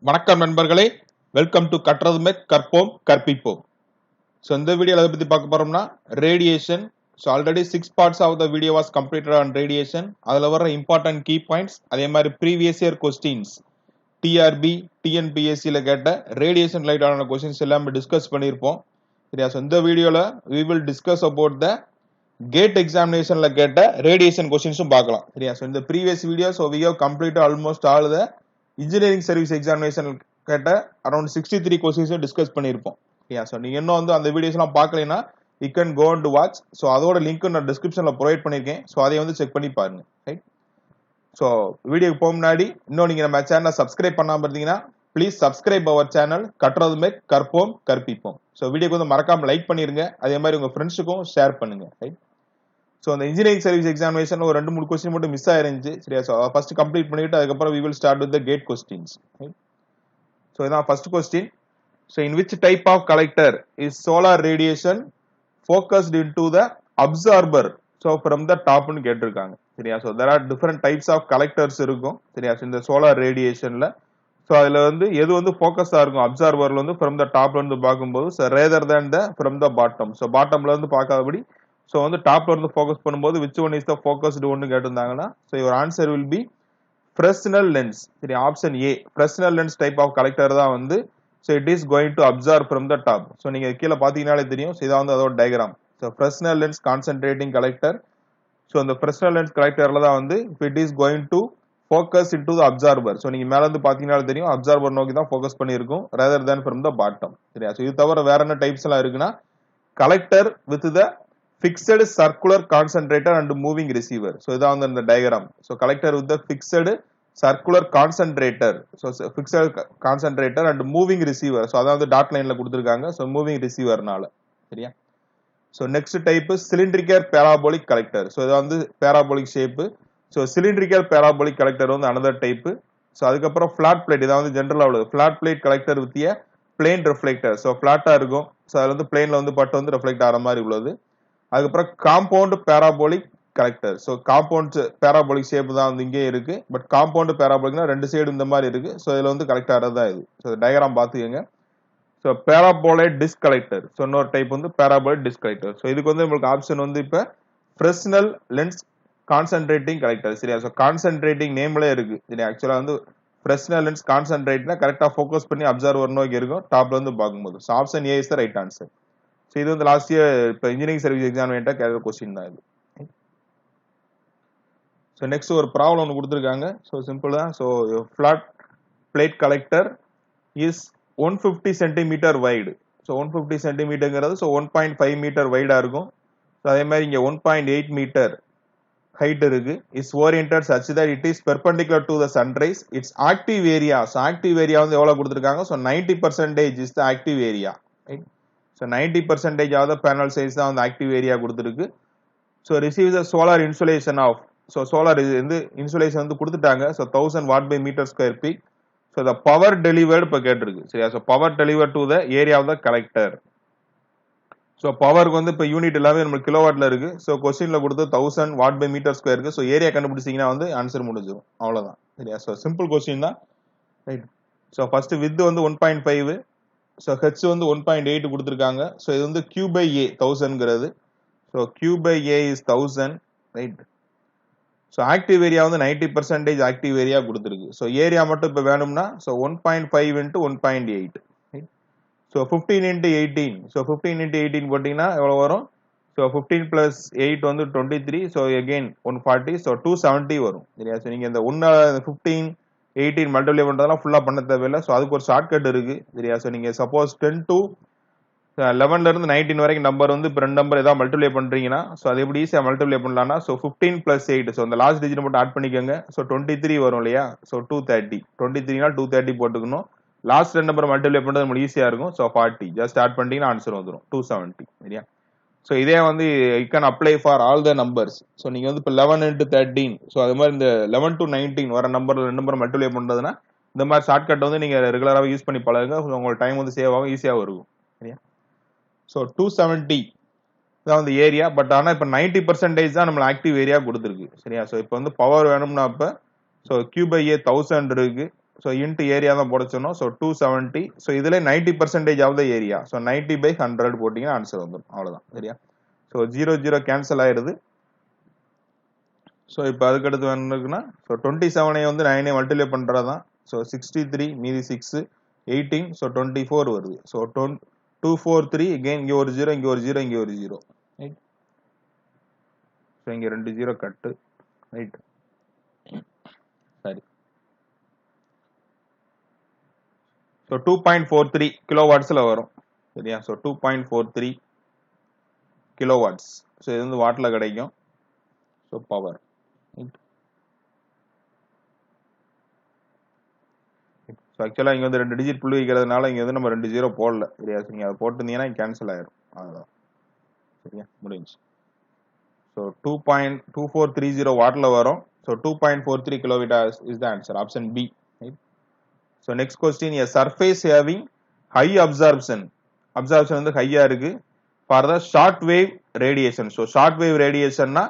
வணக்கம் நண்பர்களே, welcome to கற்றதுமே கற்போம் கற்பிப்போம். ஸோ இந்த வீடியோவில் எதை பற்றி பார்க்க போறோம்னா radiation. So already 6 parts of the video was completed on radiation. அதில் வர இம்பார்ட்டன்ட் கீ பாயிண்ட்ஸ், அதே மாதிரி ப்ரீவியஸ் இயர் கொஸ்டின்ஸ் டிஆர்பி டிஎன்பிஎஸ்சியில் கேட்ட ரேடியேஷன் ரிலேட்டடான கொஸ்டின்ஸ் எல்லாமே டிஸ்கஸ் பண்ணியிருப்போம். சரியா? ஸோ இந்த வீடியோவில் we will discuss about the GATE எக்ஸாமினேஷன்ல கேட்ட ரேடியேஷன் கொஸ்டின்ஸும் பார்க்கலாம். சரியா? ஸோ இந்த previous video so we have completed almost all the engineering service examination கேட்ட அரௌண்ட் 63 கொஸ்டின்ஸும் டிஸ்கஸ் பண்ணியிருப்போம். சரியா? ஸோ நீங்க இன்னும் வந்து அந்த வீடியோஸ்லாம் பார்க்கலைன்னா you can go and watch. So அதோட லிங்க் நான் டிஸ்கிரிப்ஷன்ல ப்ரொவைட் பண்ணியிருக்கேன். ஸோ அதை வந்து செக் பண்ணி பாருங்க. ரைட்? ஸோ வீடியோக்கு போக முன்னாடி இன்னும் நீங்க நம்ம சேனலை சப்ஸ்கிரைப் பண்ணாம இருந்தீங்கன்னா ப்ளீஸ் சப்ஸ்கிரைப் அவர் சேனல் கற்றதுமே கற்போம் கற்பிப்போம். ஸோ வீடியோக்கு வந்து மறக்காம லைக் பண்ணிருங்க. அதே மாதிரி உங்க ஃப்ரெண்ட்ஸுக்கும் ஷேர் பண்ணுங்க. ரைட்? ஸோ அந்த இன்ஜினியரிங் சர்வீஸ் எக்ஸாமினேஷன் ஒரு 2-3 கொஸ்டின் மட்டும் மிஸ் ஆயிருந்துச்சு. சரியா? ஸோ ஃபர்ஸ்ட் கம்ப்ளீட் பண்ணிட்டு அதுக்கப்புறம் we will start with the gate questions. So இதான் first question. So in which type of collector is solar radiation focused into the absorber? So from the top னு கேட்டிருக்காங்க. சரியா? So there are different types of collectors இருக்கும். சரியா? So இந்த solar ரேடியேஷன்ல so அதுல வந்து எது வந்து ஃபோக்கஸா இருக்கும் அப்சார்பர்ல வந்து ஃப்ரம் த டாப்ல இருந்து பார்க்கும்போது so rather than the from the bottom. So பாட்டம்ல இருந்து பார்க்காதபடி ஸோ வந்து டாப்ல இருந்து ஃபோக்கஸ் பண்ணும்போது which one is the focused ஒன்னு கேட்டிருந்தாங்கன்னா so your answer will be Fresnel lens. சரி, option A Fresnel lens type of collector தான் வந்து so it is going to absorb from the top. So நீங்க கீழே பார்த்தீங்கன்னாலே தெரியும். ஸோ இதான் வந்து அதோட diagram. So Fresnel lens concentrating collector. So அந்த ஃப்ரெஸ்னல் லென்ஸ் கலெக்டர்ல தான் வந்து it is going to focus into the absorber. So நீங்க மேல இருந்து பார்த்தீங்கன்னாலே தெரியும் அப்சார்பர் நோக்கி தான் ஃபோக்கஸ் பண்ணியிருக்கும் rather than from the bottom. சரியா? ஸோ இது தவிர வேற என்ன டைப்ஸ் எல்லாம் இருக்குன்னா collector with the fixed circular concentrator and moving receiver. So இதான் வந்து இந்த diagram. So collector with the fixed circular concentrator. So fixed concentrator and moving receiver. So அதான் வந்து டாட் லைன்ல கொடுத்திருக்காங்க. So moving receiverனால. சரியா? So next type cylindrical parabolic collector. So இது வந்து parabolic shape. So cylindrical parabolic collector வந்து another type. So அதுக்கப்புறம் flat plate. இதான் வந்து ஜெனரலா உள்ளது. flat plate collector with a plane reflector. So flat இருக்கும். So அதுல வந்து planeல வந்து பட்டு வந்து ரிஃப்ளெக்ட் ஆகிற மாதிரி உள்ளது. அதுக்கப்புறம் compound parabolic collector. So compound parabolic shape தான் வந்து இங்கே இருக்கு. பட் காம்பவுண்ட் பேராபோலிக்னா ரெண்டு சைடு இந்த மாதிரி இருக்கு. ஸோ இதுல வந்து கலெக்ட் ஆகிறது தான் இது. ஸோ டயக்ராம் பார்த்துக்கோங்க. So paraboloid disc collector. So இன்னொரு டைப் வந்து பேராபோலைட் டிஸ்க் கலெக்டர். ஸோ இதுக்கு வந்து உங்களுக்கு ஆப்ஷன் வந்து இப்போ ஃப்ரெஸ்னல் லென்ஸ் கான்சென்ட்ரேட்டிங் கலெக்டர். சரியா? ஸோ கான்சென்ட்ரேட்டிங் நேம்ல இருக்கு. சரியா? ஆக்சுவலா வந்து ஃப்ரெஸ்னல் லென்ஸ் கான்சென்ட்ரேட்னா கரெக்டா ஃபோக்கஸ் பண்ணி அப்சர்வர் நோக்கி இருக்கும் டாப்ல இருந்து பார்க்கும்போது. So option A is the right answer. So இது வந்து லாஸ்ட் இயர் இப்போ இன்ஜினியரிங் சர்வீஸ் எக்ஸாம் கேட்குற கொஸ்டின் தான் இது. ஸோ நெக்ஸ்ட் ஒரு ப்ராப்ளம் ஒன்று கொடுத்துருக்காங்க. ஸோ சிம்பிள் தான். So flat plate collector is 150 centimetre wide. So 150 சென்டிமீட்டருங்கிறது ஸோ 1.5 மீட்டர் வைடா இருக்கும். ஸோ அதே மாதிரி இங்கே 1.8 மீட்டர் ஹைட் இருக்கு. Is oriented such that it is perpendicular to the sunrise. It's active area. So active area வந்து எவ்வளோ கொடுத்துருக்காங்க? So 90% is the active area. Right? So 90% of the panel size தான் வந்து ஆக்டிவ் ஏரியா கொடுத்துருக்கு. So receive the solar insulation of. So solar வந்து insulation வந்து கொடுத்துட்டாங்க. So 1000 watt by metre square peak. So the power delivered இப்போ கேட்டிருக்கு. சரியா? So power deliver to the area of the collector. So பவருக்கு வந்து இப்போ யூனிட் எல்லாமே நம்ம கிலோவாட்ல இருக்கு. ஸோ கொஸ்டின்ல கொடுத்து 1000 வாட் பை மீட்டர் ஸ்கொயர் இருக்கு. ஸோ ஏரியா கண்டுபிடிச்சிங்கன்னா வந்து ஆன்சர் முடிஞ்சிடும். அவ்வளோதான். சரியா? ஸோ சிம்பிள் கொஸ்டின் தான். ரைட்? ஸோ ஃபர்ஸ்ட் வித் வந்து 1.5. ஸோ ஹெச் வந்து 1.8 கொடுத்துருக்காங்க. ஸோ இது வந்து கியூ பை ஏ 1000ங்கிறது. So Q by A is 1000. Right? So active area வந்து 90% ஆக்டிவ் ஏரியா கொடுத்துருக்கு. ஸோ ஏரியா மட்டும் இப்போ வேணும்னா so 1.5 into 1.8. So 15 into 18. So 15 into 18 போட்டிங்கன்னா எவ்வளோ வரும்? ஸோ 15 பிளஸ் 8 வந்து 23. So again 140. ஸோ 270 வரும். சரியா? ஸோ நீங்கள் இந்த 15 18 மல்டிப்ளை பண்றதெல்லாம் ஃபுல்லா பண்ண தேவையில்லை. ஸோ அதுக்கு ஒரு ஷார்ட் கட் இருக்கு. சரியா? ஸோ நீங்க சப்போஸ் 10 to 11ல இருந்து 19 வரைக்கும் நம்பர் வந்து இப்போ ரெண்டு நம்பர் ஏதாவது மல்டிப்ளை பண்றீங்கன்னா ஸோ அது எப்படி ஈஸியாக மல்டிப்ளை பண்ணலாம்னா ஸோ 15 பிளஸ் 8. ஸோ அந்த லாஸ்ட் டிஜிட் மட்டும் ஆட் பண்ணிக்கோங்க. ஸோ 23 வரும் இல்லையா? ஸோ 230. 23னா 230 போட்டுக்கணும். லாஸ்ட் ரெண்டு நம்பர் மல்டிப்ளை பண்றது நம்மளுக்கு ஈஸியா இருக்கும். ஸோ 40 ஜஸ்ட் ஆட் பண்ணிட்டீங்கன்னா ஆன்சர் வந்துடும் 270. சரியா? ஸோ இதே வந்து you can apply for all the numbers. So நீங்க வந்து இப்போ 11 இன்ட்டு 13. ஸோ அது மாதிரி இந்த 11 to 19 வர நம்பர் ரெண்டு நம்பர் மல்டிப்ளை பண்றதுன்னா இந்த மாதிரி ஷார்ட்கட் வந்து நீங்க ரெகுலராக யூஸ் பண்ணி பழகுங்க. உங்களுக்கு டைம் வந்து சேவ் ஆகும், ஈஸியாக இருக்கும். சரியா? ஸோ 270 தான் வந்து ஏரியா. பட் ஆனால் இப்போ 90% தான் நம்ம ஆக்டிவ் ஏரியா கொடுத்துருக்கு. சரியா? ஸோ இப்போ வந்து பவர் வேணும்னா இப்போ ஸோ கியூ பை ஏ 1000 இருக்கு. so into area தான் போட சொன்னோம் so 270 so இதுல 90% of the area so 90/100 போட்டீங்கன்னா ஆன்சர் வந்துரும் அவ்வளவுதான் சரியா so 0 கேன்சல் ஆயிருது so இப்போ அதுக்கு அடுத்து என்ன இருக்குன்னா so 27 வந்து 9 மல்டிப்ளை பண்றதா so 63 மீதி 6 18 so 24 வருது so 243 again இங்க ஒரு 0 இங்க ஒரு 0 இங்க ஒரு 0 ரைட் so இங்க ரெண்டு 0 கட் ரைட் சரி so 2.43 kilowattsல வரும் சரியா so 2.43 kilowatts so இது வந்து வாட்ல கிடைக்கும் so power so actually இங்க வந்து ரெண்டு டிஜிட் புள்ளி வைக்கிறதுனால இங்க வந்து நம்ம ரெண்டு 0 போடல சரியா நீங்க அத போட்டுட்டீங்கன்னா கேன்சல் ஆயிரும் அவ்வளவுதான் சரியா முடிஞ்சு so 2.2430 வாட்ல வரும் so 2.43 kilowatt is the answer option B right? So next question, a surface having high absorption வந்து ஹையா இருக்கு for the short wave radiation so short wave radiation na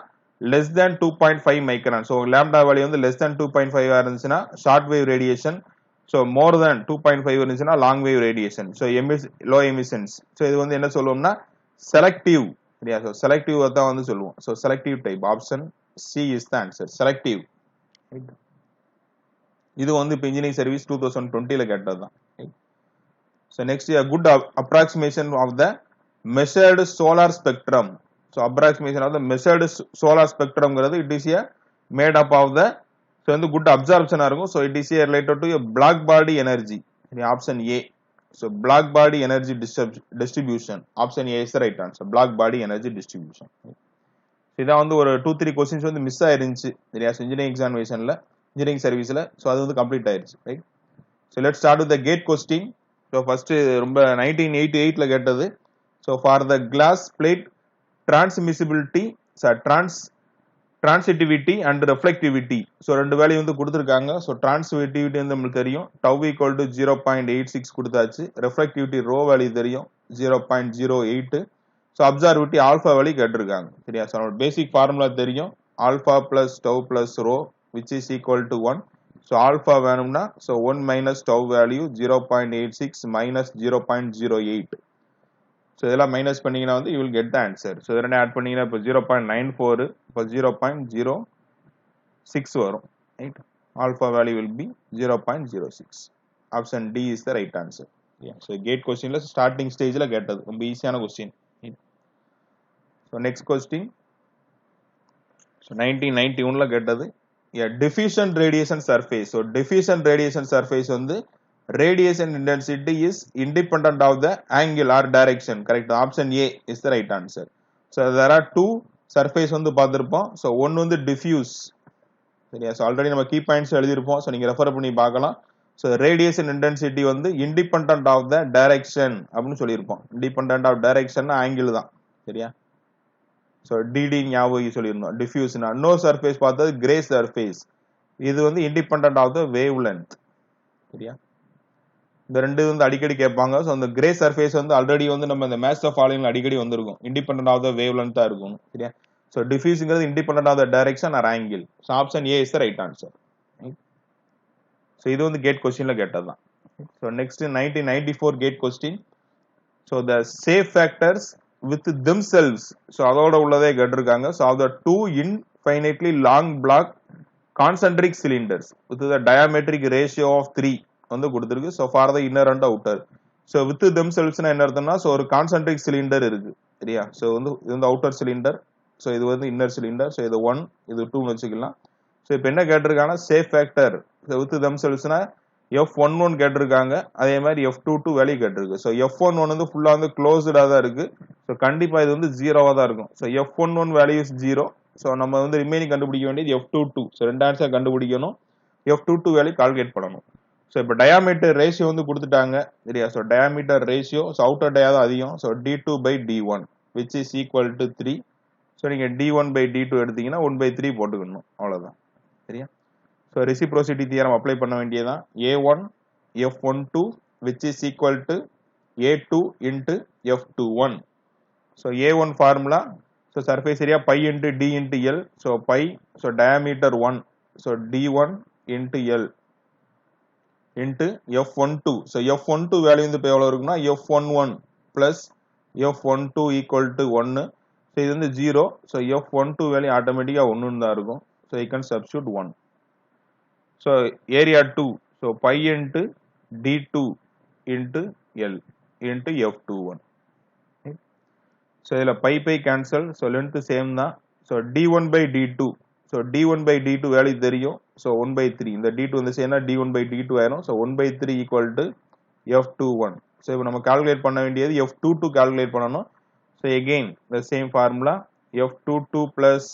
less than 2.5 micron so lambda value வந்து less than 2.5 இருந்துச்சுனா short wave radiation so more than 2.5 இருந்துச்சுனா long wave radiation so low emissions so இது வந்து என்ன சொல்லுவோம்னா selective சரியா so selective தான் வந்து சொல்லுவோம் so selective type option C is the answer selective right? இது வந்து இப்போ இன்ஜினியரிங் சர்வீஸ் 2020 ல கேட்டதுதான் so next a good approximation of the measured solar spectrum so approximation of the measured solar spectrum ங்கிறது it is a made up of the so வந்து good absorption இருக்கும் so it is a related to a black body energy option A so black body energy distribution option A is the right answer black body energy distribution இதான் வந்து ஒரு 2-3 questions வந்து miss ஆயிருந்துச்சு சரியா engineering எக்ஸாமினேஷன்ல engineering service la so adu vandu complete ஆயிருச்சு right so let's start with the gate question so first ரொம்ப 1988 ல கேட்டது so for the glass plate transmissibility so transitivity and reflectivity so ரெண்டு value வந்து கொடுத்திருக்காங்க so transitivity வந்து நமக்கு தெரியும் tau equal to 0.86 கொடுத்தாச்சு reflectivity rho வேல்யூ தெரியும் 0.08 so observability alpha வேல்யூ கேட்டிருக்காங்க சரியா so basic formula தெரியும் alpha plus tau plus rho which is equal to 1 so alpha வேணும்னா so 1 minus tau value 0.86 minus 0.08 so இதெல்லாம் மைனஸ் பண்ணீங்கன்னா வந்து you will get the answer so இதெல்லாம் add பண்ணீங்கன்னா இப்போ 0.94 இப்போ 0.06 வரும் right alpha value will be 0.06 option D is the right answer yeah so gate questionல starting stageல கேட்டது ரொம்ப ஈஸியான question so next question so 1991 ல கேட்டது yeah diffusion radiation surface so diffusion radiation surface வந்து radiation intensity is independent of the angle or direction correct option A is the right answer so there are two surface வந்து பார்த்திருப்போம் so one வந்து diffuse சரியா so already நம்ம key points எழுதிருப்போம் so நீங்க refer பண்ணி பார்க்கலாம் so radiation intensity வந்து independent of the direction அப்படினு சொல்லிருப்போம் independent of direction angle தான் சரியா so DD ஞாபகம் சொல்லிருந்தோம் diffuse னா no surface பார்த்தது gray surface இது வந்து independent of the wavelength சரியா இந்த ரெண்டு வந்து அடிக்கடி கேட்பாங்க so அந்த gray surface வந்து ஆல்ரெடி வந்து நம்ம இந்த mass of falling அடிக்கடி வந்திருக்கும் independent of the wavelength ஆ இருக்கும் சரியா so diffuse ங்கிறது independent of the direction or angle so option A is the right answer right? so இது வந்து gate questionல கேட்டதுதான் so next 1994 gate question so the safe factors with themselves so அதோட உள்ளதே கேட்டிருக்காங்க so of the two infinitely long block concentric cylinders with the diametric ratio of 3 வந்து கொடுத்திருக்கு so for the inner and outer so with themselves னா என்ன அர்த்தம்னா so ஒரு concentric cylinder இருக்கு சரியா so வந்து இது வந்து outer cylinder so இது வந்து inner cylinder so இது 1 இது 2 னு வெச்சுக்கலாம் so இப்போ என்ன கேட்டிருக்கானா safe factor so with themselves னா F11 கேட்டிருக்காங்க அதே மாதிரி F22 வேல்யூ கேட்டிருக்கு so F11 வந்து ஃபுல்லா வந்து க்ளோஸ்டா தான் இருக்கு so கண்டிப்பா இது வந்து 0 ஆ தான் இருக்கும் so F11 value is 0 so நம்ம வந்து ரிமைனிங் கண்டுபிடிக்க வேண்டியது F22 so ரெண்டு ஆன்சர் கண்டுபிடிக்கணும் F22 வேல்யூ கால்குலேட் பண்ணனும் so இப்போ டயாமீட்டர் ரேஷியோ வந்து கொடுத்துட்டாங்க சரியா so diameter ratio so outer dia தான் அதிகம் so D2/D1 which is equal to 3 so நீங்க D1/D2 எடுத்தீங்கன்னா 1/3 போட்டுக்கணும் அவ்வளவுதான் சரியா so reciprocity theorem apply பண்ண வேண்டியதான் A1 F12 which is equal to A2 into F21 so A1 formula so surface area pi into D into L so pi so diameter 1 so D1 into L into f12. So f12 value வந்து இப்போ எவ்வளவு இருக்குன்னா f11 plus f12 equal to 1. So இது வந்து 0. So f12 value ஆட்டோமேட்டிக்கா 1 தான் இருக்கும். So you can substitute 1. So area 2. So pi into d2 into L into f21. Okay. So இதுல pi cancel. So length same தான். So d1 by d2. So d1 by d2 value தெரியும். So 1 by 3. இந்த d2 வந்து சேர்ந்தா d1 by d2 ஆயிரும். So 1 by 3 equal to f21. So இப்போ நம்ம calculate பண்ண வேண்டியது f22 calculate பண்ணணும். So again the same formula f22 plus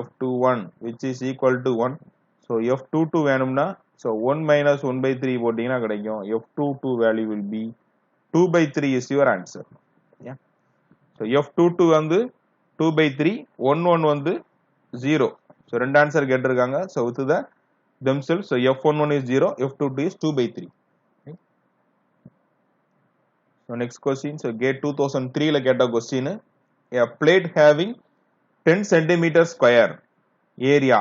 f21 which is equal to 1. So f22 வேணும்னா so 1 minus 1 by 3 போட்டீங்கன்னா கிடைக்கும். f22 value will be 2 by 3 is your answer. Yeah. So f22 வந்து 2 by 3, 11 வந்து 0. So ரெண்டு answer கேட்டிருக்காங்க. So with the themselves, so f11 is 0, f22 is 2 by 3. Okay. So next question, so GATE 2003 la கேட்ட question, a plate having 10 centimeter square area,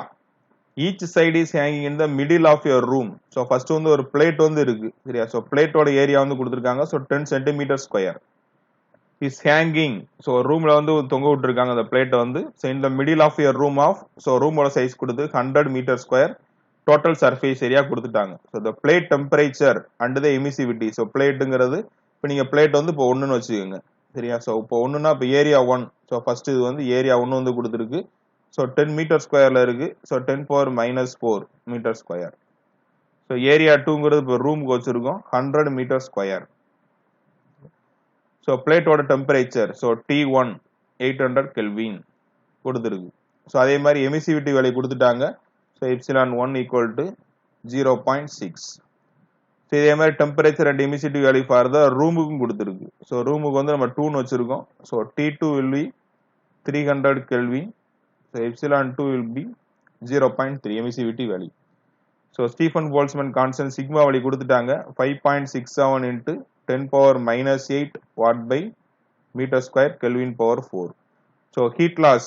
each side is hanging in the middle of your room. So first வந்து ஒரு plate வந்து இருக்கு சரியா. So plate ஓட area வந்து கொடுத்திருக்காங்க. So 10 centimeter square is hanging. So room ல வந்து தொங்க விட்டுருக்காங்க அந்த plate வந்து. So in the middle of your room of, so room ஓட size கொடுத்து 100 meter square, total surface area கொடுத்துட்டாங்க. So the plate temperature and the emissivity. So plateங்கிறது இப்போ நீங்க plate வந்து இப்போ 1ன்னு வச்சுக்கோங்க சரியா. So இப்போ 1ன்னா இப்போ ஏரியா 1. So first இது வந்து ஏரியா 1 வந்து கொடுத்துருக்கு. So 10 meter squareல இருக்கு. So 10 power minus 4 meter square. So area 2ங்கிறது இப்போ ரூமுக்கு வச்சிருக்கோம் 100 meter square. So plate ஓட temperature, so T1 800 Kelvin கொடுத்துருக்கு. So அதே மாதிரி emissivity வேல்யூ கொடுத்துட்டாங்க. So epsilon 1 equal to 0.6. So இதே மாதிரி temperature and emissivity value for the room-க்கும் கொடுத்துருக்கு. So room-க்கு வந்து நம்ம 2 ன்னு வச்சிருக்கோம். So T2 will be 300 Kelvin. So epsilon 2 will be 0.3 emissivity value. So Stephen Boltzmann constant sigma value கொடுத்துட்டாங்க 5.67 into 10 power minus 8 watt by meter square Kelvin power 4. So heat loss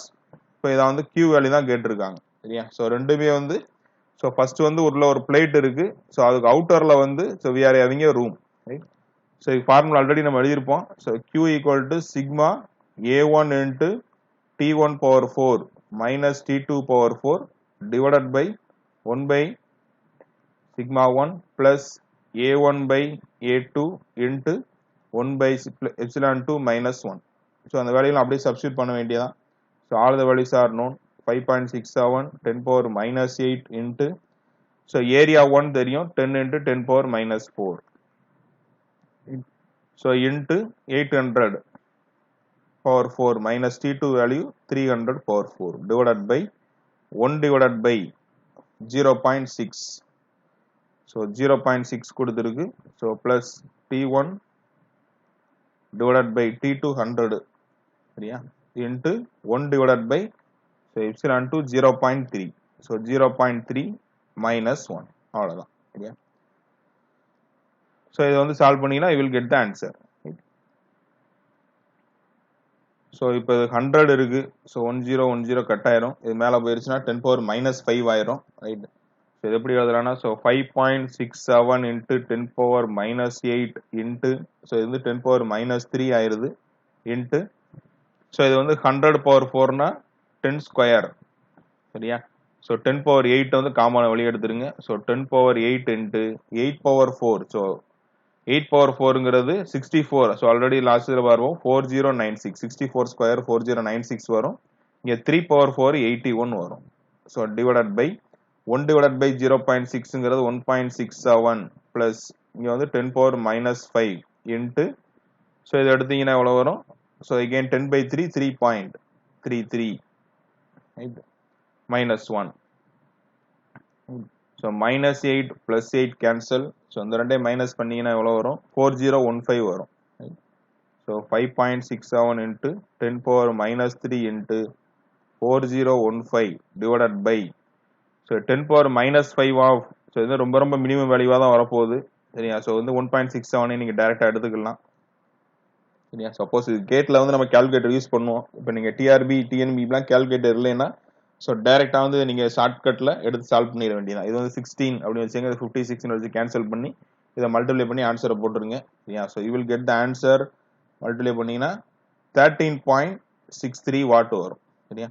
இப்போ இத வந்து Q value தான் கேட்டிருக்காங்க சரியா. So ரெண்டுமே வந்து so first வந்து ஒரு plate இருக்கு. So அதுக்கு outerல வந்து so we are having a room, right? So formula already நம்ம எழுதிருப்போம். So Q equal to sigma A1 into T1 power 4 minus T2 power 4 divided by 1 by sigma 1 plus A1 by A2 into 1 by epsilon 2 minus 1. So அந்த வேல்யூலாம் அப்படியே substitute பண்ண வேண்டியதான். So all the values are known. 5.67 10 power minus 8 into, so area 1 தெரியும் 10 into 10 power minus 4. So into 800 power 4 minus T2 value 300 power 4 divided by 1 divided by 0.6. So 0.6 கொடுத்திருக்கு. So plus T1 divided by T2 100 சரியா into 1 divided by, so epsilon 2 0.3. So 0.3 minus 1 அவ்வளவுதான் சரியா. So இதை வந்து solve பண்ணீங்கன்னா you will get the answer. So இப்போ 100 இருக்கு. So 1010 cut ஆயிரும். இது மேல போயிருச்சுன்னா 10 power minus 5 ஆயிரும் ரைட். So இது எப்படி எழுதலாம்னா so 5.67 into 10 power minus 8 into, so இது வந்து 10 power minus 3 ஆயிருது into, so இது வந்து 100 power 4னா 10 square சரியா. So 10 power 8 வந்து காமனா வெளிய எடுத்துருங்க. So 10 power 8 into 8 power 4. So 8 power 4ங்கிறது 64. So already last year வரும் 4096. 64 square 4096 வரும். இங்க 3 power 4 81 வரும். So divided by 1 divided by 0.6ங்கிறது 1.67 plus இங்க வந்து 10 power minus 5 into, so இத எடுத்தீங்கன்னா எவ்வளவு வரும். So again 10 by 3 3.33 right minus 1. So minus 8 plus 8 cancel. So இந்த ரெண்டே minus பண்ணீங்கன்னா எவ்வளவு வரும் 4015 வரும். So 5.67 into 10 power minus 3 into 4015 divided by, so 10 power minus 5 of, so இது ரொம்ப ரொம்ப மினிமம் வேல்யூவா தான் வரப்போகுது சரியா. So வந்து 1.67 நீங்க டைரக்டா எடுத்துக்கலாம் சரியா. சப்போஸ் இது கேட்ல வந்து நம்ம கால்குலேட்டர் யூஸ் பண்ணுவோம். இப்போ நீங்க டிஆர்பி டிஎன்பி எல்லாம் கால்குலேட்டர் இல்லைன்னா so டைரக்டா வந்து நீங்க ஷார்ட்கட்ல எடுத்து சால்வ் பண்ணிட வேண்டியதான். இது வந்து 16 அப்படி வச்சுங்க 56 வச்சு கேன்சல் பண்ணி இதை மல்டிப்ளை பண்ணி ஆன்சரை போட்டுருங்க சரியா so you will get the answer multiply பண்ணீங்கன்னா 13.63 வாட் வரும் சரியா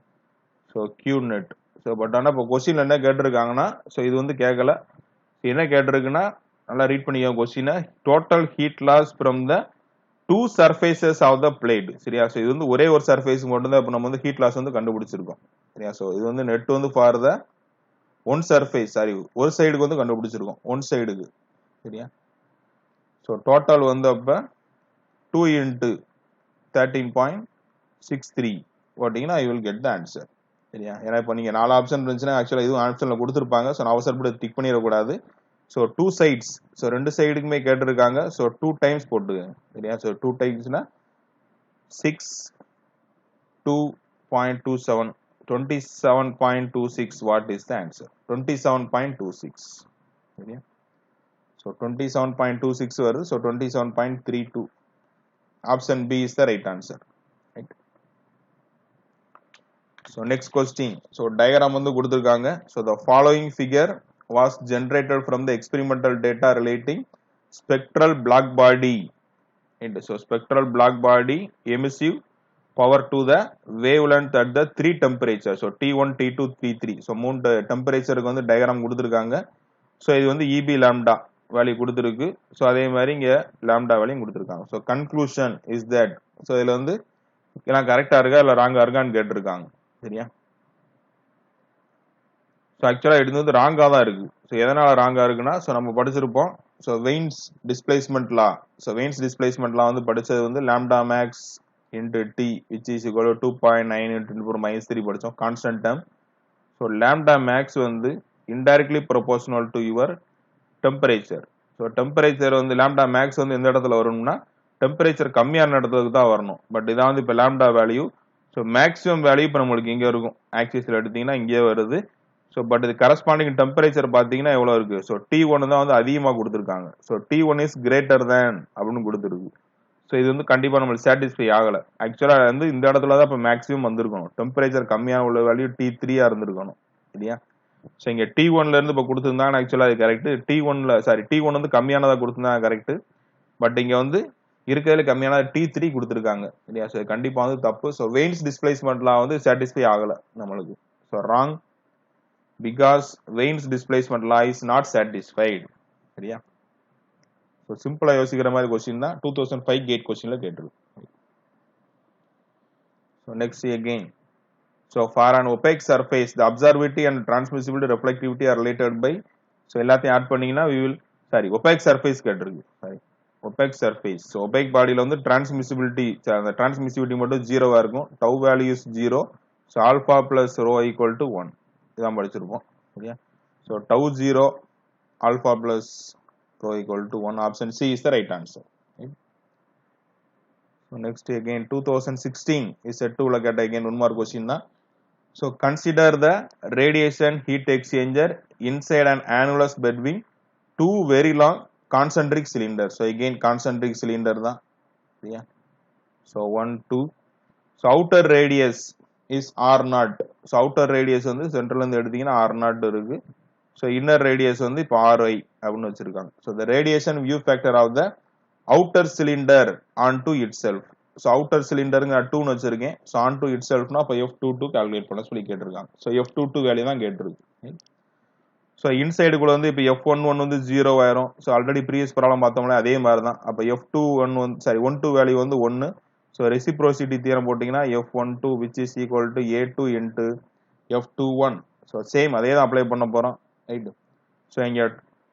so Q net so but ஆனால் இப்போ கொஸ்டின் என்ன கேட்டிருக்காங்கன்னா ஸோ இது வந்து கேட்கல என்ன கேட்டிருக்குன்னா நல்லா ரீட் பண்ணிக்கோ கொஸ்டினை total heat loss from the two surfaces of the plate சரியா ஸோ இது வந்து ஒரே ஒரு சர்ஃபேஸ் மட்டும் தான் இப்போ நம்ம வந்து ஹீட் லாஸ் வந்து கண்டுபிடிச்சிருக்கோம் சரியா ஸோ இது வந்து நெட் வந்து for the one surface sorry ஒரு சைடுக்கு வந்து கண்டுபிடிச்சிருக்கோம் ஒன் சைடுக்கு சரியா ஸோ டோட்டல் வந்து அப்போ 2 into 13.63 போட்டிங்கன்னா I will get the answer சரியா ஏன்னா இப்போ நீங்கள் 4 ஆப்ஷன் இருந்துச்சுன்னா ஆக்சுவலாக இதுவும் ஆப்ஷனில் கொடுத்துருப்பாங்க ஸோ நான் அவசரப்பட்டு டிக் பண்ணிடக்கூடாது ஸோ 2 சைட்ஸ் ஸோ 2 சைடுக்குமே கேட்டிருக்காங்க ஸோ 2 டைம்ஸ் போட்டுக்கங்க சரியா ஸோ 2 டைம்ஸ்னா 6 27.26 வாட் இஸ் த ஆன்சர் 27.26 சரியா ஸோ 27.26 வருது so 27.32 option B is the right answer right so next question so diagram வந்து கொடுத்துருக்காங்க so the following figure was generated from the experimental data relating spectral black body and so spectral black body emissive power to the wavelength at the 3 temperature so T1 T2 T3 so 3 temperature க்கு வந்து diagram கொடுத்திருக்காங்க so இது வந்து EB lambda value கொடுத்திருக்கு so அதே மாதிரி இங்க lambda value கொடுத்திருக்காங்க so conclusion is that so இதுல வந்து எல்லாம் கரெக்ட்டா இருக்கா இல்ல ராங்கா இருக்கான்னு கேட்டிருக்காங்க சரியா ஸோ ஆக்சுவலாக இது வந்து ராங்காக தான் இருக்குது ஸோ எதனால் ராங்காக இருக்குன்னா ஸோ நம்ம படிச்சிருப்போம் so Wien's displacement law so Wien's displacement law வந்து படித்தது வந்து lambda max into T which is equal 2.9 × 10⁻³ படித்தோம் constant term so lambda max வந்து indirectly proportional to your temperature so temperature வந்து லாம்டா மேக்ஸ் வந்து எந்த இடத்துல வரணும்னா டெம்பரேச்சர் கம்மியான இடத்துக்கு தான் வரணும் பட் இதான் வந்து இப்போ lambda value so maximum value இப்போ நம்மளுக்கு இங்கே இருக்கும் ஆக்சிஸில் எடுத்தீங்கன்னா இங்கே வருது ஸோ பட் இது கரஸ்பாண்டிங் டெம்பரேச்சர் பார்த்தீங்கன்னா எவ்வளோ இருக்கு ஸோ T1 தான் வந்து அதிகமாக கொடுத்துருக்காங்க so T1 is greater than அப்படின்னு கொடுத்துருக்கு ஸோ இது வந்து கண்டிப்பாக நம்மளுக்கு சாட்டிஸ்ஃபை ஆகலை ஆக்சுவலாக வந்து இந்த இடத்துல தான் இப்போ மேக்ஸிமம் வந்திருக்கணும் டெம்பரேச்சர் கம்மியான உள்ள வேல்யூ T3 இருந்திருக்கணும் இல்லையா ஸோ இங்கே T1 இருந்து இப்போ கொடுத்துருந்தாங்க ஆக்சுவலாக அது கரெக்ட் T1 வந்து கம்மியானதாக கொடுத்துருந்தாங்க கரெக்ட் பட் இங்கே வந்து இருக்கிறதுல கம்மியான T3 கொடுத்துருக்காங்க இல்லையா ஸோ கண்டிப்பாக வந்து தப்பு ஸோ வெயின்ஸ் டிஸ்பிளேஸ்மெண்ட்லாம் வந்து சாட்டிஸ்ஃபை ஆகலை நம்மளுக்கு so wrong because Wein's displacement law is not satisfied சரியா so சிம்பிளா யோசிக்கிற மாதிரி क्वेश्चन தான் 2005 கேட் क्वेश्चनல கேட்டிருக்கு so next again so for an opaque surface the absorptivity and transmissibility reflectivity are related by so எல்லாத்தையும் ஆட் பண்ணீங்கன்னா we will opaque surface கேட்டிருக்கு opaque surface so opaque bodyல வந்து transmissibility அந்த transmissivity மட்டும் 0 ஆ இருக்கும் tau value is 0 so alpha plus rho equal to 1 இதான் படிச்சிருப்போம் சரியா so tau 0 alpha plus rho equal to 1 option C is the right answer so next again 2016 is set two கேட்ட again 1 mark question தான் so consider the radiation heat exchanger inside and annulus between 2 very long concentric cylinder so again concentric cylinder தான் சரியா so 1 2 so outer radius is R0 so outer radius வந்து சென்ட்ரல்ல இருந்து எடுத்தீங்கன்னா R0 இருக்கு so inner radius வந்து இப்போ RI அப்படினு வச்சிருக்காங்க so the radiation view factor of the outer cylinder onto itself so outer cylinderங்க 2 னு வச்சிருக்கேன் so onto itself னா அப்ப F22 கால்குலேட் பண்ண சொல்லி கேட்டிருக்காங்க so F22 வேல்யூ தான் கேட்டிருக்கு so inside குள்ள வந்து இப்போ F11 வந்து 0 ஆயிரும் so ஆல்ரெடி previous ப்ராப்ளம் பார்த்தோம்ல அதே மாதிரி தான் அப்ப F21 வந்து 12 வேல்யூ வந்து 1 so reciprocity theorem போட்டீங்கன்னா F12 which is equal to A2 into F21 so same அதே தான் அப்ளை பண்ண போறோம் ரைட் so இங்க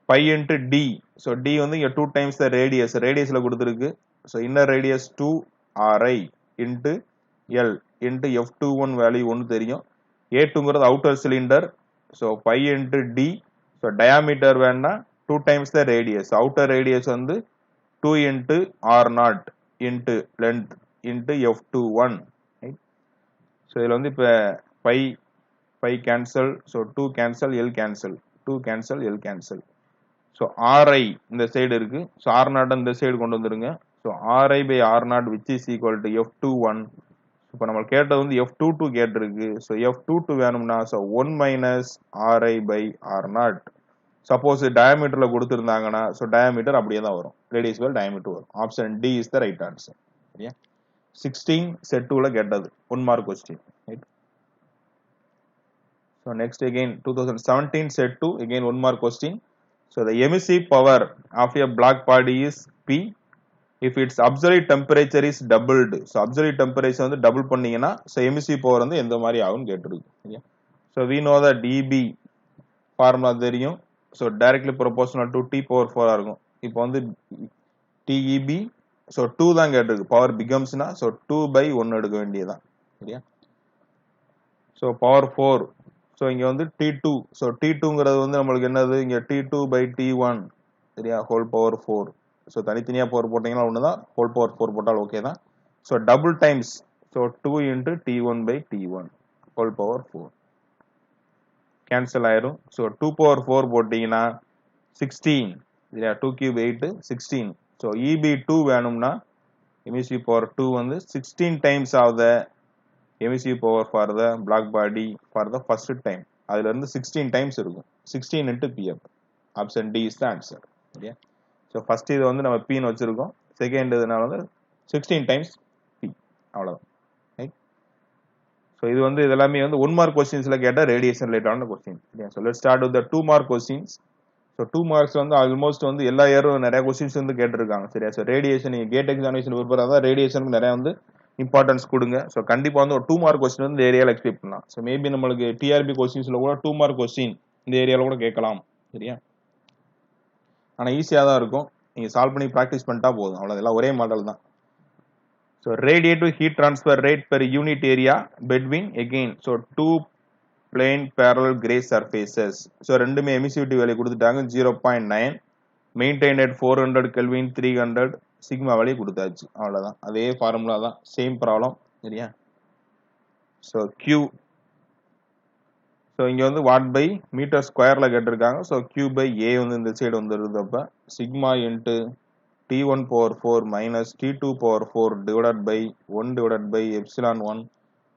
pi into D so D வந்து இங்க 2 times the radiusல கொடுத்திருக்கு so inner radius 2 Ri into L into F21 value 1 தெரியும் A2ங்கிறது outer cylinder so pi into D so diameter வேணா 2 times the radius outer radius வந்து 2 into R0 into length into F21 right so இதுல வந்து இப்ப pi cancel so 2 cancel L cancel 2 cancel L cancel so Ri இந்த side இருக்கு so R0 இந்த side கொண்டு வந்துருங்க so Ri by R0 which is equal to F21 இப்போ நம்ம கேட்டது வந்து F22 கேட்டிருக்கு so F22 வேணும்னா so 1 minus Ri by R0 suppose டயாமீட்டர்ல கொடுத்திருந்தாங்கன்னா சோ டயாமீட்டர் அப்படியே தான் வரும், ரேடியஸ் பை டயாமீட்டர் வரும். Option D is the right answer. சரியா? 16 செட் 2ல கேட்டது 1 mark question. Right. So next again 2017 set 2 again 1 mark question. So the emissive power of a black body is P if its absolute temperature is doubled. So absolute temperature வந்து double பண்ணீங்கன்னா so emissive power வந்து எந்த மாதிரி ஆகும்னு கேட்டிருக்கு. சரியா? So we know that EB formula தெரியும். So directly proportional to T power 4 ஆ இருக்கும். இப்போ வந்து TEB so 2 தான் கேட்டிருக்கு. power becomesனா so 2 by 1 எடுக்க வேண்டியதுதான். சரியா? So power 4 so இங்க வந்து T2 so T2ங்கிறது வந்து நமக்கு என்னது இங்க T2 by T1 சரியா whole power 4 so தனித்தனியா பவர் போட்டீங்கன்னா ஒண்ணுதான் whole power 4 போட்டால் ஓகே தான். so double times so 2 into T1 by T1 whole power 4 cancel ஆயிரும். so 2 power 4 போட்டீங்கன்னா 16 சரியா 2 cube 8 16 so EB2 வேணும்னா emissive power 2 வந்து 16 times of the emissive power for the black body for the first time. அதுல இருந்து 16 times இருக்கும். 16 into P. Option D is the answer. சரியா? So first இது வந்து நம்ம P ன்னு வச்சிருக்கோம். செகண்ட் இதனால வந்து 16 times P. அவ்வளவுதான். ரைட். So இது வந்து இதெல்லாமே வந்து 1 mark questions-ல கேட்ட radiation related question. சரியா? So let's start with the 2 mark questions. So 2 marks வந்து ஆல்மோஸ்ட் வந்து எல்லா இயரும் நிறைய கொஸ்டின்ஸ் வந்து கேட்டிருக்காங்க. சரியா? So radiation GATE examination prepare ஆதா ரேடியேஷனுக்கு நிறைய வந்து இம்பார்ட்டன்ஸ் கொடுங்க. ஸோ கண்டிப்பா வந்து ஒரு 2 மார்க் கொஸ்டின் வந்து இந்த ஏரியால எக்ஸ்பெக்ட் பண்ணலாம். ஸோ மேபி நம்மளுக்கு டிஆர்பி கொஸ்டின்ஸ்ல கூட 2 மார்க் கொஸ்டின் இந்த ஏரியால கூட கேட்கலாம். சரியா? ஆனா ஈஸியா தான் இருக்கும். நீங்க சால்வ் பண்ணி பிராக்டிஸ் பண்ணிட்டா போதும். அவ்வளவு ஒரே மாடல் தான். So radiative heat transfer rate per unit area between again so 2 plane parallel gray surfaces. So ரெண்டுமே எமிசிவிட்டி வேல்யூ கொடுத்துட்டாங்க 0.9 maintain at 400 kelvin 300 sigma value கொடுத்தாச்சு. அவ்வளவுதான். அதே ஃபார்முலா தான், சேம் ப்ராப்ளம். சரியா? ஸோ Q ஸோ இங்க வந்து வாட் பை மீட்டர் ஸ்கொயர்ல கேட்டிருக்காங்க. ஸோ Q பை A வந்து இந்த சைடு வந்துருது. அப்ப sigma into T1 power 4 minus T2 power 4 divided by 1 divided by epsilon 1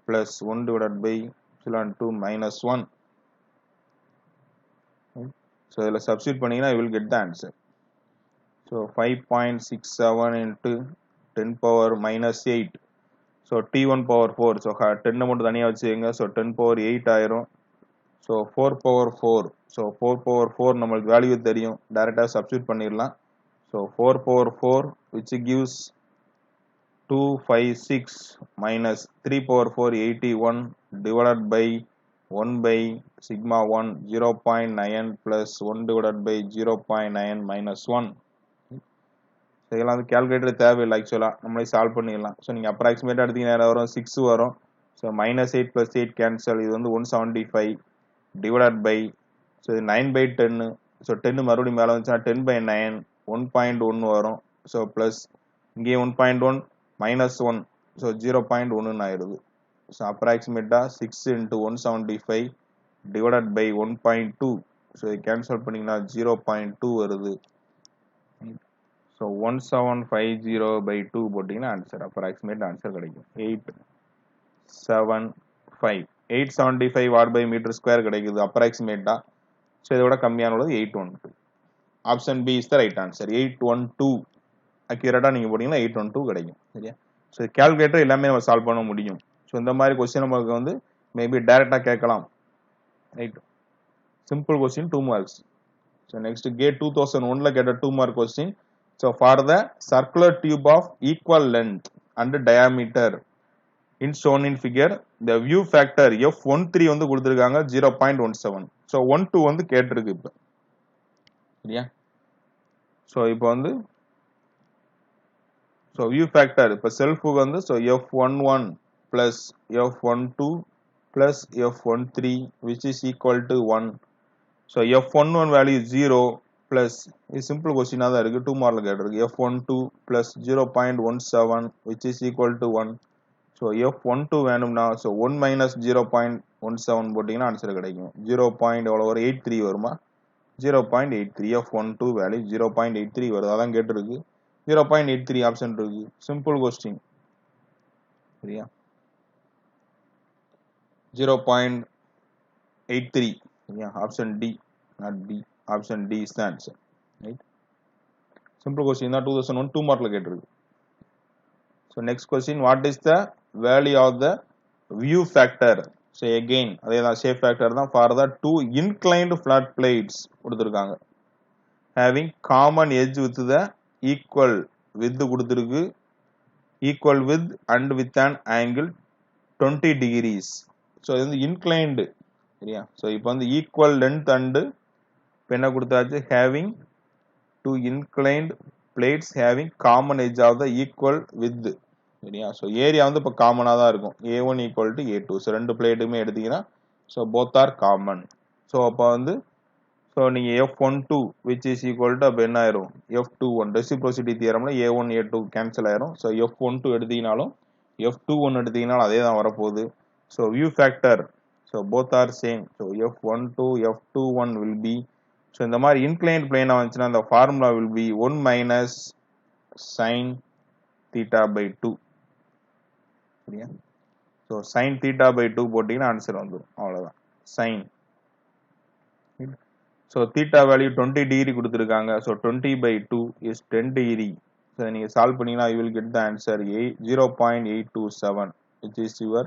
plus 1 divided by epsilon 2 minus 1. So இதில் substitute பண்ணீங்கன்னா you will get the answer. So 5.67 into 10 power minus 8. So T1 power 4. So 10 மட்டும் தனியா வச்சுக்கங்க. So 10 power 8 ஆயிரும். So 4 power 4. So 4 power 4 நம்மளுக்கு value தெரியும். டைரக்டா substitute பண்ணிடலாம். So 4 power 4 which gives 256 minus 3 power 4 81 divided by 1 by sigma 1 0.9 plus 1 divided by 0.9 minus 1. இதெல்லாம் வந்து கால்குலேட்டர் தேவையில்லை, ஆக்சுவலா நம்மளே சால்வ் பண்ணிடலாம். ஸோ நீங்க அப்ராக்சிமேட்டா எடுத்தீங்கன்னா வரும் 6 வரும். So -8 + 8 cancel. இது வந்து 175 divided by so 9 by 10. So 10 மறுபடியும் மேலே வந்துச்சுன்னா 10/9 1.1 வரும். ஸோ பிளஸ் இங்கே 1.1 -1 ஸோ 0.1 ஆயிடுது. ஸோ அப்ராக்சிமேட்டா 6 into 175 divided by 1.2. So cancel பண்ணீங்கன்னா 0.2 வருது. ஸோ 1750 by 2 போட்டிங்கன்னா ஆன்சர் அப்ராக்சிமேட் ஆன்சர் கிடைக்கும் 875. 875 வாட் பை மீட்டர் ஸ்கொயர் கிடைக்குது அப்ராக்சிமேட்டா. ஸோ இதோட கம்மியான உள்ளது 812. Option B is the right answer. 812 அக்யூரேட்டா நீங்க போட்டீங்கன்னா 812 கிடைக்கும். சரியா? ஸோ கால்குலேட்டர் எல்லாமே நம்ம சால்வ் பண்ண முடியும். ஸோ இந்த மாதிரி கொஸ்டின் நமக்கு வந்து மேபி டைரக்டா கேட்கலாம். Right. Simple question 2 marks. So next GATE 2001ல கேட்ட 2 mark question. So for the circular tube of equal length and diameter in shown in figure, the view factor F13 வந்து கொடுத்திருக்காங்க 0.17. So 12 வந்து கேட்டிருக்கு இப்ப. சரியா? So இப்போ வந்து so view factor இப்ப செல்ஃபுக்கு வந்து so F11 plus F12 plus F13 which is equal to 1. So F11 value 0 plus is simple question தான் இருக்கு. 2 மார்க்ல கேட்டிருக்கு. F12 plus 0.17 which is equal to 1. So F12 வேணும்னா so 1 minus 0.17 போட்டீங்கன்னா answer கிடைக்கும். 0.83 வருமா? 0.83. F12 value 0.83 வருது. அதான் கேட்டிருக்கு. 0.83 ஆப்ஷன் இருக்கு. Simple question. சரியா? 0.83. சரியா? Option D, not B. Option D is the answer. Right? Simple question தான் 2001 2 mark ல கேட்டிருக்கு. So next question, what is the value of the view factor? So again அதே தான் shape factor தான் for the two inclined flat plates கொடுத்திருக்காங்க. Having common edge with the equal width கொடுத்திருக்கு, equal width and with an angle 20 degrees. So இது வந்து inclined சரியா. So இப்போ வந்து equal length and என்ன கொடுத்தாச்சு, having two inclined plates having common edge of the equal width சரியா. So area வந்து இப்போ காமனா தான் இருக்கும், A1 equal to A2. So ரெண்டு பிளேட்டுமே எடுத்தீங்கன்னா so both are common. So அப்போ வந்து so நீங்க F12 which is equal to அப்போ என்ன ஆயிரும், F21 reciprocity theoremல A1 A2 cancel ஆயிரும். So F12 எடுத்தீங்கனாலும் F21 எடுத்தீங்கனாலும் அதே தான் வரப்போகுது. So view factor so both are same. So F12 F21 will be, so இந்த மாதிரி inclined plane வந்துச்சுன்னா the formula will be 1 minus sin theta by 2 சரியா. So sin theta by 2 போட்டீங்கன்னா answer வந்துடும், அவ்வளவுதான் sin. So theta value 20 degree கொடுத்திருக்காங்க. So 20 by 2 is 10 degree. So நீங்க solve பண்ணீங்கன்னா you will get the answer 0.827 which is your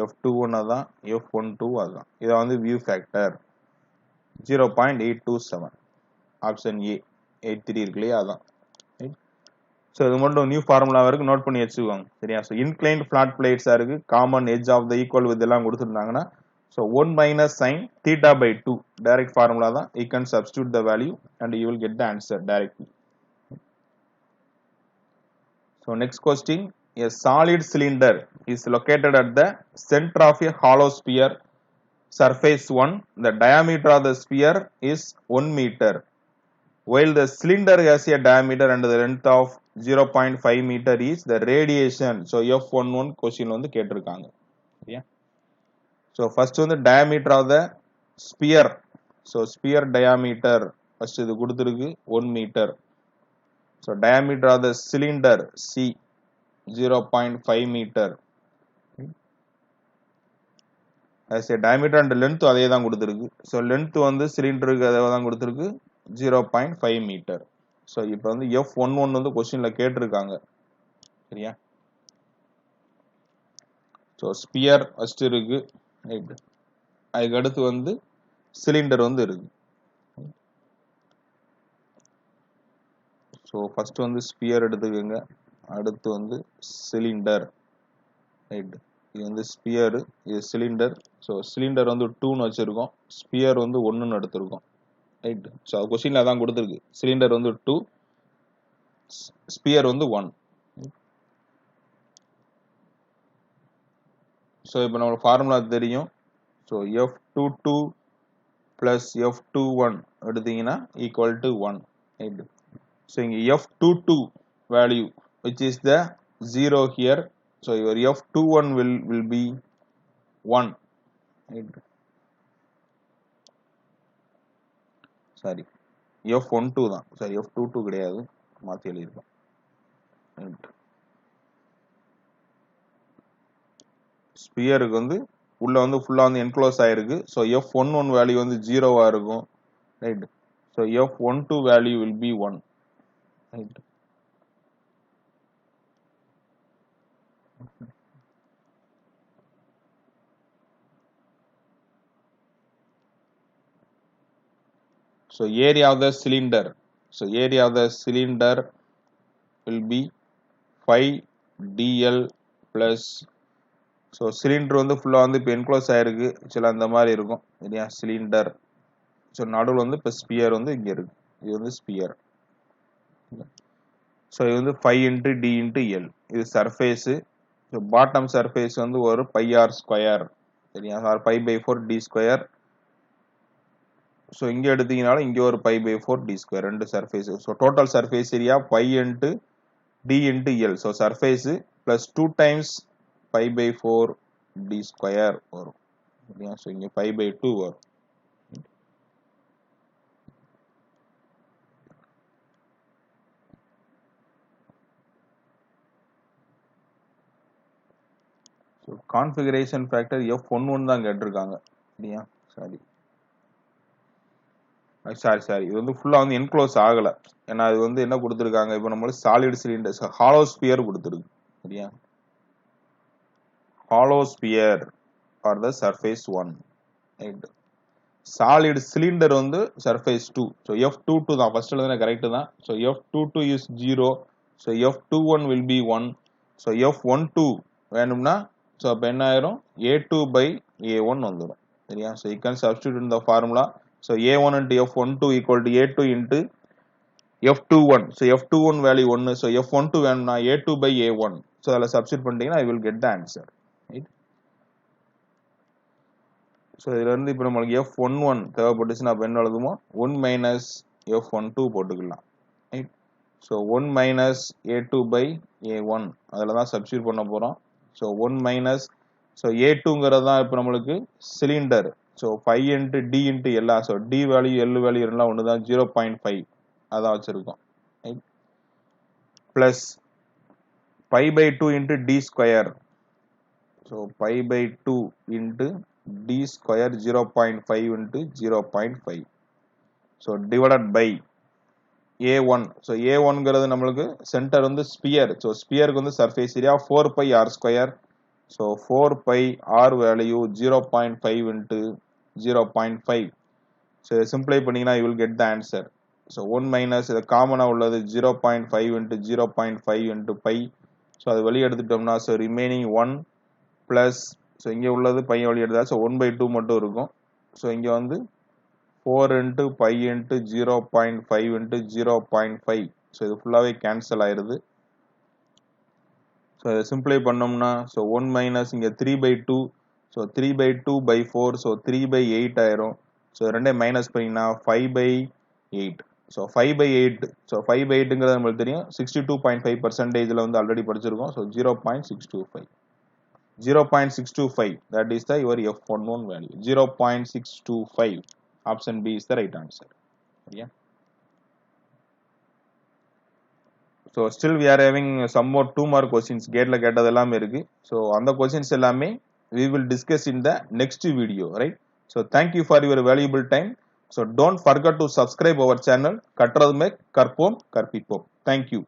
F21 அதான், F12 அதான். இதை வந்து view factor 0.827. ஆப்ஷன் A 83 இருக்கு இல்லையா, அதான். ஸோ இது மட்டும் நியூ ஃபார்முலா வரைக்கும் நோட் பண்ணி வச்சுக்கோங்க சரியா. ஸோ இன்க்ளைன்ட் ஃபிளாட் பிளேட்ஸாக இருக்கு, common edge of the equal with எல்லாம் கொடுத்துருந்தாங்கன்னா so 1 minus sin theta by 2 direct formula தான். You can substitute the value and you will get the answer directly. So next question, a solid cylinder is located at the center of a hollow sphere surface 1. The diameter of the sphere is 1 meter. While the cylinder has a diameter and the length of 0.5 meter is the radiation. So F11 question வந்து கேட்டிருக்காங்க சரியா. So first வந்து diameter of the sphere. So sphere diameter first இது கொடுத்திருக்கு 1 meter. So diameter of the cylinder C 0.5 meter. As a diameter and length அதே தான் கொடுத்திருக்கு. So length வந்து சிலிண்டருக்கு அதே தான் கொடுத்திருக்கு 0.5 மீட்டர். ஸோ இப்போ வந்து F11 வந்து கொஸ்டின்ல கேட்டிருக்காங்க சரியா. ஸோ ஸ்பியர் ஃபர்ஸ்ட் இருக்கு ரைட், அதுக்கு அடுத்து வந்து சிலிண்டர் வந்து இருக்கு. ஸோ ஃபர்ஸ்ட் வந்து ஸ்பியர் எடுத்துக்கோங்க, அடுத்து வந்து சிலிண்டர் ரைட். இது வந்து ஸ்பியர், இது சிலிண்டர். ஸோ சிலிண்டர் வந்து 2ன்னு வச்சிருக்கோம், ஸ்பியர் வந்து 1ன்னு எடுத்திருக்கோம் ரைட். ஸோ கொஸ்டின்ல அதான் கொடுத்துருக்கு, சிலிண்டர் வந்து 2, ஸ்பியர் வந்து 1. ஸோ இப்போ நம்மளுக்கு ஃபார்முலா தெரியும். ஸோ F22 பிளஸ் F21 எடுத்தீங்கன்னா ஈக்குவல் டு 1 ரைட். ஸோ இங்கே F22 value which is the 0 here. So your F21 will be 1 right. Sorry F12 தான், சாரி F22 கிடையாது, மாற்றி எழுதியிருக்கோம். ஸ்பியருக்கு வந்து உள்ள வந்து ஃபுல்லா வந்து என்க்ளோஸ் ஆயிருக்கு. ஸோ F11 வேல்யூ வந்து 0வா இருக்கும் right. So F12 value will be 1 right. So area of the cylinder. So area of the cylinder will be 5dl plus. So cylinder வந்து ஃபுல்லா வந்து இப்போ என்க்ளோஸ் ஆயிருக்கு, சில அந்த மாதிரி இருக்கும் சரியா சிலிண்டர். ஸோ நடுவில் வந்து இப்போ ஸ்பியர் வந்து இங்கே இருக்கு, இது வந்து ஸ்பியர். ஸோ இது வந்து 5 into d into l, இது சர்ஃபேஸு. ஸோ பாட்டம் சர்ஃபேஸ் வந்து ஒரு πr ஸ்கொயர் சரியா, ஆர் π/4 d ஸ்கொயர். ஸோ இங்கே எடுத்தீங்கனாலும் இங்கே ஒரு π/4 d ஸ்கொயர், ரெண்டு surface. So total surface area 5 into d into l. So surface plus 2 times π/4 d square வரும் சரியா. ஸோ இங்கே π/2 வரும். ஸோ கான்ஃபிகரேஷன் ஃபேக்டர் F11 தான் கேட்டிருக்காங்க சரியா. சாரி சாரி இது வந்து ஃபுல்லா வந்து என்க்ளோஸ் ஆகல. ஏன்னா அது வந்து என்ன கொடுத்திருக்காங்க, இப்போ நம்மளுக்கு சாலிட் சிலிண்டர் ஹாலோ ஸ்பியர் கொடுத்திருக்கு. சரியா? Hollow sphere for the surface 1. Right. Solid cylinder வந்து சர்ஃபேஸ் 2. ஸோ F22 தான் ஃபர்ஸ்ட் எழுதுன கரெக்ட் தான். So F22 is 0. So F21 will be 1. So F12 வேணும்னா ஸோ அப்போ என்ன ஆயிரும், A2 by A1 வந்துடும். சரியா? So you can substitute in the formula. So A1 into F12 equal to A2 into F21. So F21 value 1. So F12 வேணும்னா A2 by A1. So அதில் substitute பண்ணிட்டீங்கன்னா I will get the answer. Right. So இதுல இருந்து இப்போ நம்மளுக்கு F11 தேவைப்பட்டுச்சுன்னா அப்போ என்ன எழுதுமோ 1 மைனஸ் F12 போட்டுக்கலாம். Right. So 1 minus A2 by A1 அதில் தான் சப்ஸ்டிட்யூட் பண்ண போகிறோம். ஸோ 1 மைனஸ் ஸோ A2ங்கிறது தான் இப்போ நம்மளுக்கு சிலிண்டர். So 5 into D into L, so D value L value எல்லாம் ஒன்று தான், 0.5 அதான் வச்சுருக்கோம். Right. Plus pi by 2 into D square. So pi by 2 into d square 0.5 into 0.5. So divided by A1. So A1 ங்கிறது நம்மளுக்கு சென்டர் வந்து sphere. So ஸ்பியருக்கு வந்து surface area 4 pi r square. So 4 pi r value 0.5 into 0.5. So சிம்பிளை பண்ணீங்கன்னா you will get the answer. So 1 minus இது காமனா உள்ளது 0.5 into 0.5 into pi. So அது வெளியே எடுத்துட்டோம்னா so remaining 1 plus ஸோ இங்கே உள்ளது பை வழி எடுத்தா ஸோ 1/2 மட்டும் இருக்கும். ஸோ இங்கே வந்து 4 into pi into 0.5 into 0.5. So இது ஃபுல்லாகவே கேன்சல் ஆயிடுது. ஸோ இதை சிம்பிளை பண்ணோம்னா ஸோ 1 மைனஸ் இங்கே 3/2. ஸோ 3/2/4. ஸோ 3/8 ஆயிரும். ஸோ ரெண்டே மைனஸ் பண்ணிங்கன்னா 5/8. ஸோ 5/8. ஸோ 5/8ங்கிறது நம்மளுக்கு தெரியும் 62.5% வந்து ஆல்ரெடி படிச்சிருக்கோம். So 0.625. 0.625, that is the your F11 value. 0.625. Option B is the right answer. Yeah. So still we are having some more 2 more questions. Gateல கேட்டது எல்லாமே இருக்கு. So அந்த questions எல்லாமே we will discuss in the next video, right? So thank you for your valuable time. So don't forget to subscribe our channel. கற்றது make கற்போம் கற்பிப்போம். Thank you.